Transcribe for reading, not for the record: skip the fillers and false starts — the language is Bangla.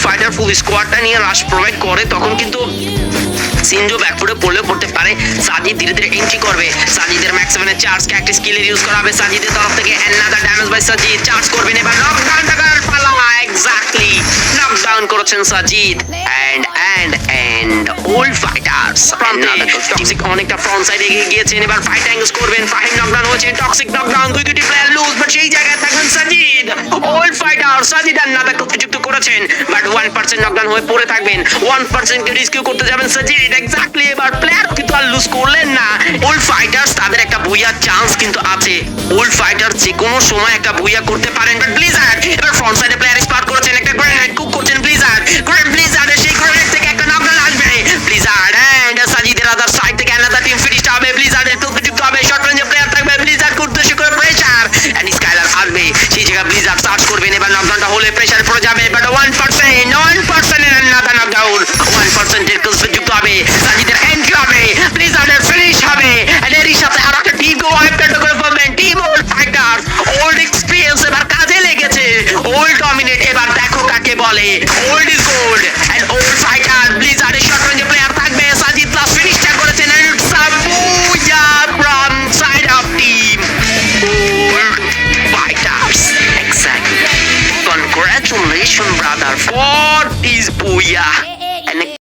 ফাইটার ফুল স্কোয়াডটা নিয়ে রাশ প্রোভাইড করে তখন কিন্তু সিনজো ব্যাকফুটে পড়তে পারে। সাজিদ ধীরে ধীরে এন্ট্রি করবে, সাজিদের ম্যাক্স 7 এর চার্জ ক্যাক্টাস স্কিলের ইউজ করা হবে সাজিদের তরফ থেকে। Another damage by Sajid, charge করবেন এবার নকডাউন করার পালা। এক্স্যাক্টলি নকডাউন করেছেন Sajid. And old fighters toxic অনেকটা ফ্রন্ট সাইডে এগিয়ে গিয়েছেন, এবার ফাইট অ্যাঙ্গেলস করবেন। ফাহিম নকডাউন হয়েছে, টক্সিক নকডাউন, দুটি প্লেয়ার লুজ, বাট সেই জায়গায় থাকবেন সাজিদ। ওল্ড ফাইটার সাজিদ আর নাদা প্রযুক্ত করেছেন, বাট 1% নকডাউন হয়ে পড়ে থাকবেন। 1% কে রেস্কিউ করতে যাবেন সাজিদ। এক্স্যাক্টলি এবার প্লেয়ার কিন্তু আর লুজ করলেন না। ওল্ড ফাইটার্স তাদের একটা বুইয়ার চান্স কিন্তু আছে। ওল্ড ফাইটার যে কোনো সময় একটা বুইয়া করতে পারেন, বাট ব্লিজার্ড এবার ফ্রন্ট সাইডে প্লেয়ার স্পার্ট করেছেন, একটা গ্রেনেড কুক করছে